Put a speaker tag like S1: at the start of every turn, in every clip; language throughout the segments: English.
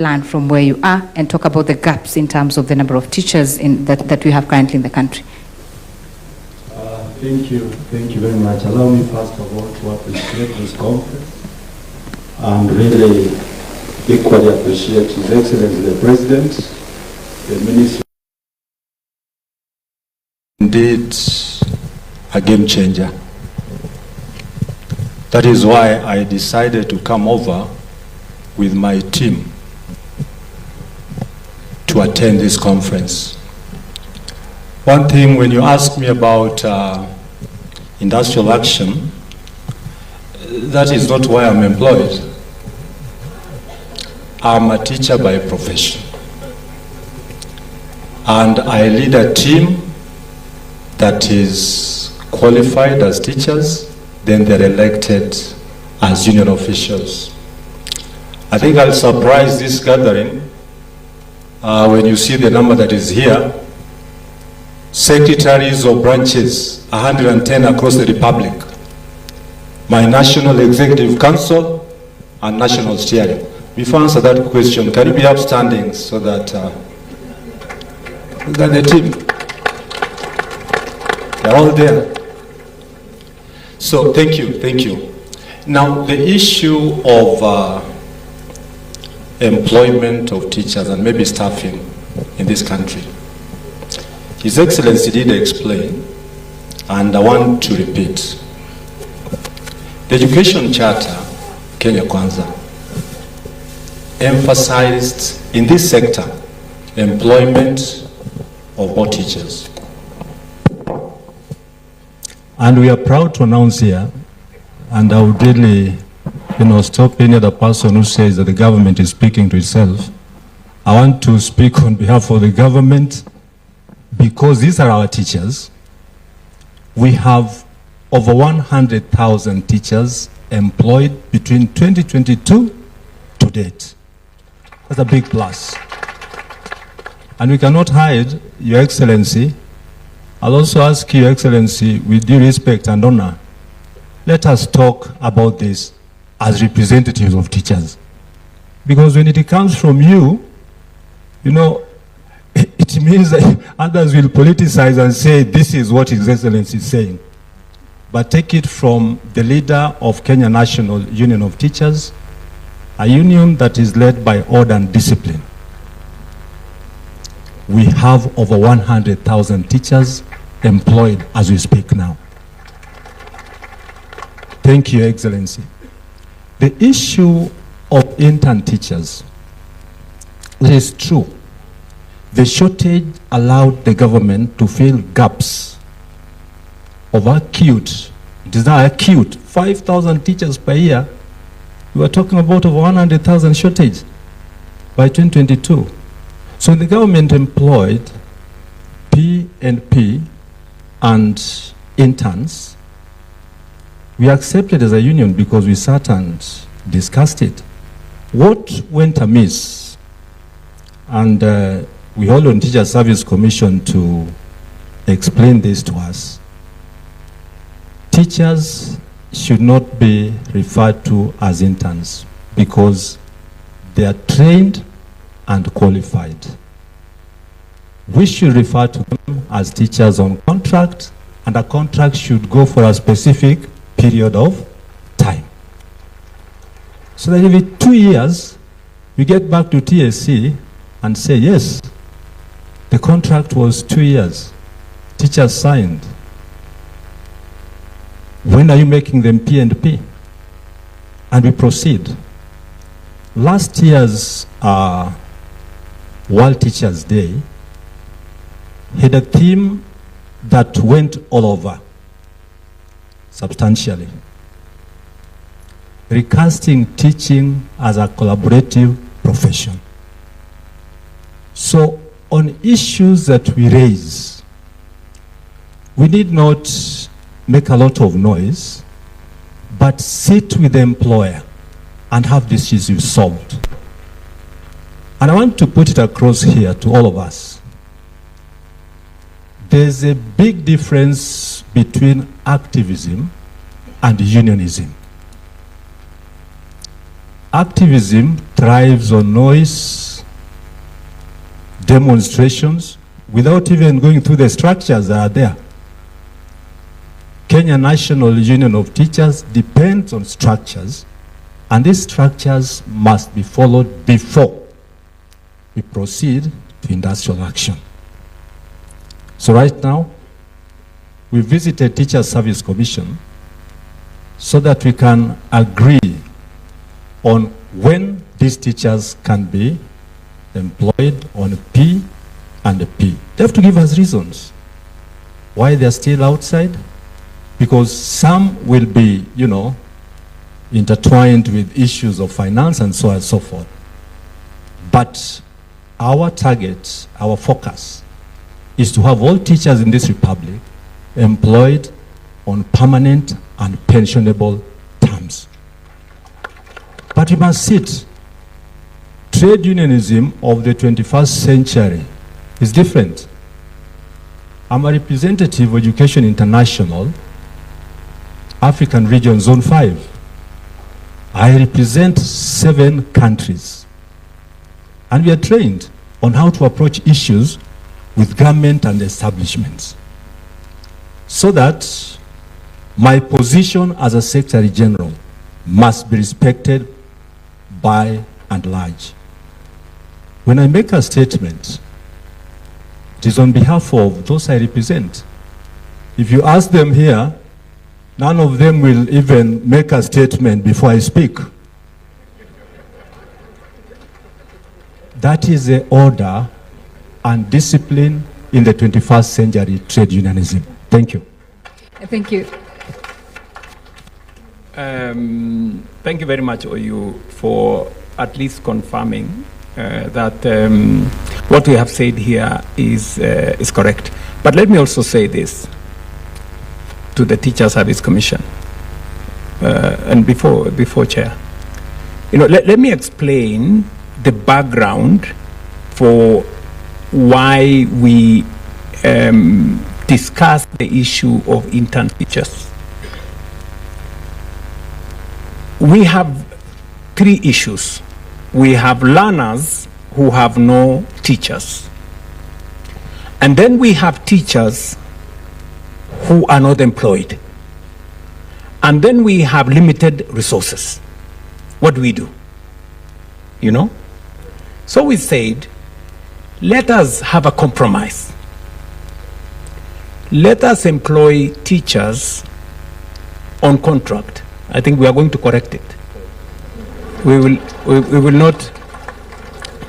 S1: land from where you are and talk about the gaps in terms of the number of teachers that we have currently in the country.
S2: Thank you very much. Allow me first of all to appreciate this conference and really equally appreciate His Excellency the President, the Minister. Indeed, a game changer. That is why I decided to come over with my team to attend this conference. One thing, when you ask me about industrial action, that is not why I'm employed. I'm a teacher by profession. And I lead a team that is qualified as teachers, then they're elected as union officials. I think I'll surprise this gathering when you see the number that is here. Secretaries of branches, 110 across the Republic. My National Executive Council and National Steering. Before I answer that question, can you be upstanding so that the team, they're all there. So thank you. Now the issue of employment of teachers and maybe staffing in this country. His Excellency did explain, and I want to repeat. The Education Charter, Kenya Kwanza, emphasized in this sector employment of more teachers. And we are proud to announce here, and I would really stop any other person who says that the government is speaking to itself. I want to speak on behalf of the government because these are our teachers. We have over 100,000 teachers employed between 2022 to date. That's a big plus. And we cannot hide, Your Excellency. I'll also ask Your Excellency, with due respect and honor, let us talk about this as representatives of teachers. Because when it comes from you, it means that others will politicize and say, this is what His Excellency is saying. But take it from the leader of Kenya National Union of Teachers, a union that is led by order and discipline. We have over 100,000 teachers employed as we speak now. Thank you, Your Excellency. The issue of intern teachers, it is true. The shortage allowed the government to fill gaps of acute, it is now acute, 5,000 teachers per year. We were talking about over 100,000 shortage by 2022. So the government employed P&P and interns. We accepted as a union because we sat and discussed it. What went amiss? And we hold on Teacher Service Commission to explain this to us. Teachers should not be referred to as interns because they are trained and qualified. We should refer to them as teachers on contract, and a contract should go for a specific period of time. So that every 2 years, we get back to TSC and say, yes, the contract was 2 years. Teachers signed. When are you making them P&P? And we proceed. Last year's World Teachers' Day had a theme that went all over substantially. Recasting teaching as a collaborative profession. So on issues that we raise, we need not make a lot of noise, but sit with the employer and have this issue solved. And I want to put it across here to all of us. There's a big difference between activism and unionism. activism thrives on noise, demonstrations, without even going through the structures that are there. Kenya National Union of Teachers depends on structures, and these structures must be followed before we proceed to industrial action. So right now, we visited Teachers Service Commission so that we can agree on when these teachers can be employed on a P and a P. They have to give us reasons why they're still outside, because some will be, intertwined with issues of finance and so on and so forth. But our target, our focus, is to have all teachers in this republic employed on permanent and pensionable terms. But we must sit. Trade unionism of the 21st century is different. I'm a representative of Education International, African Region Zone 5. I represent 7 countries. And we are trained on how to approach issues with government and establishments, so that my position as a Secretary General must be respected by and large. When I make a statement, it is on behalf of those I represent. If you ask them here, none of them will even make a statement before I speak. That is the order and discipline in the 21st century trade unionism. Thank you.
S1: Thank you.
S3: Thank you very much, Oyu, for at least confirming that what we have said here is correct. But let me also say this to the Teacher Service Commission, and before Chair. Let me explain the background for why we discuss the issue of intern teachers. We have 3 issues. We have learners who have no teachers. And then we have teachers who are not employed. And then we have limited resources. What do we do? So we said, let us have a compromise. Let us employ teachers on contract. I think we are going to correct it. We will not.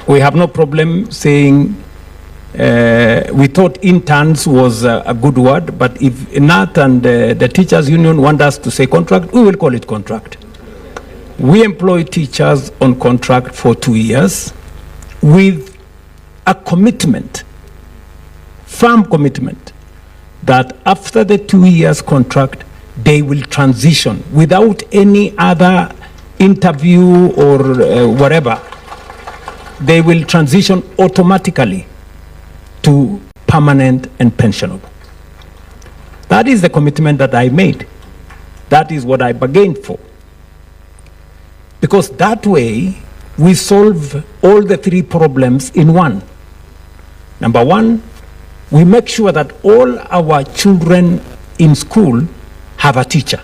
S3: We have no problem saying we thought interns was a good word, but if Nat and the teachers union want us to say contract, we will call it contract. We employ teachers on contract for 2 years with a commitment, firm commitment, that after the 2 years contract, they will transition without any other interview or whatever. They will transition automatically to permanent and pensionable. That is the commitment that I made. That is what I bargained for. Because that way, we solve all the 3 problems in one. Number 1, we make sure that all our children in school have a teacher.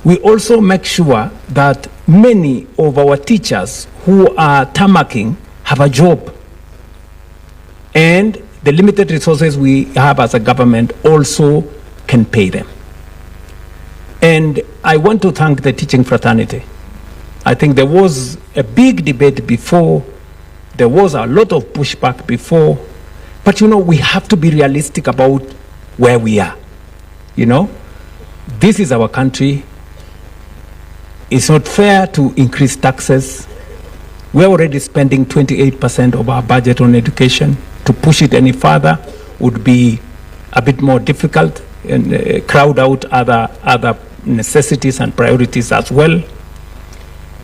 S3: We also make sure that many of our teachers who are tamarking have a job. And the limited resources we have as a government also can pay them. And I want to thank the teaching fraternity. I think there was a big debate before. There was a lot of pushback before. But we have to be realistic about where we are. This is our country. It's not fair to increase taxes. We're already spending 28% of our budget on education. To push it any further would be a bit more difficult and crowd out other necessities and priorities as well.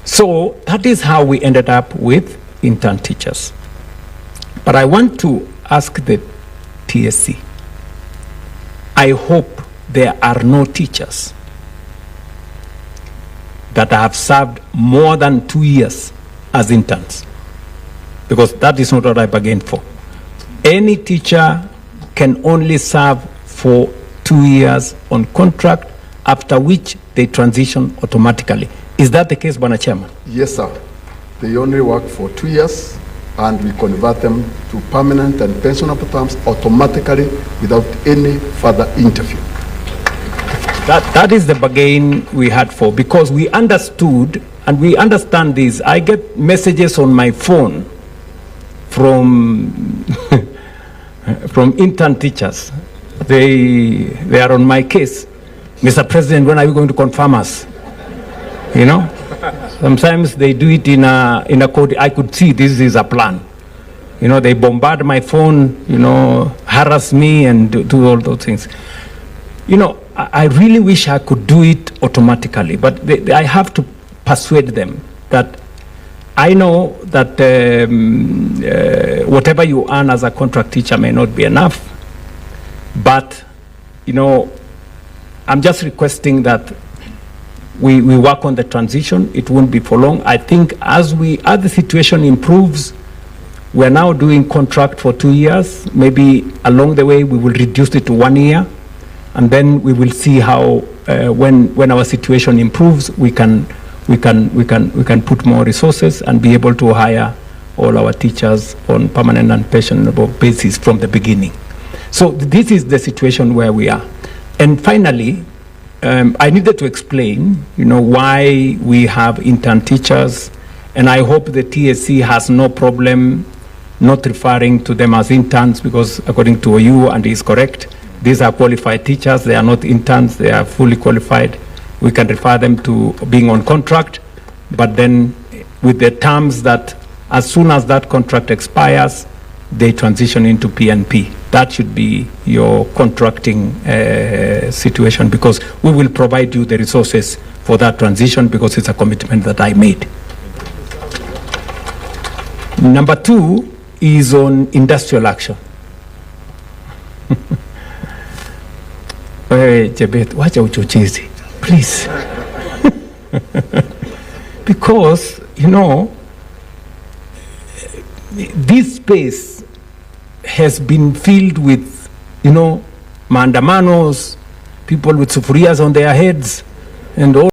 S3: So that is how we ended up with intern teachers. But I want to ask the TSC. I hope there are no teachers that have served more than 2 years as interns, because that is not what I bargained for. Any teacher can only serve for 2 years on contract, after which they transition automatically. Is that the case, Bwana Chairman?
S4: Yes, sir. They only work for 2 years, and we convert them to permanent and pensionable terms automatically without any further interview.
S3: That is the bargain we had for, because we understood, and we understand this. I get messages on my phone from from intern teachers. They are on my case. Mr. President, when are you going to confirm us? You know, sometimes they do it in a code. I could see this is a plan. You know, they bombard my phone, you know, harass me and do all those things. You know, I really wish I could do it automatically, but I have to persuade them that I know that whatever you earn as a contract teacher may not be enough, but, you know, I'm just requesting that we work on the transition. It won't be for long. I think as the situation improves, we're now doing contract for 2 years. Maybe along the way we will reduce it to 1 year, and then we will see how when our situation improves, we can put more resources and be able to hire all our teachers on permanent and pensionable basis from the beginning. So this is the situation where we are. And finally, I needed to explain, you know, why we have intern teachers, and I hope the TSC has no problem not referring to them as interns, because according to you, and he is correct, these are qualified teachers. They are not interns. They are fully qualified. We can refer them to being on contract, but then with the terms that as soon as that contract expires, they transition into PNP. That should be your contracting situation, because we will provide you the resources for that transition, because it's a commitment that I made. Number 2 is on industrial action. Jebet, wacha uchochezi, please. Because, you know, this space has been filled with, you know, maandamanos, people with sufurias on their heads, and all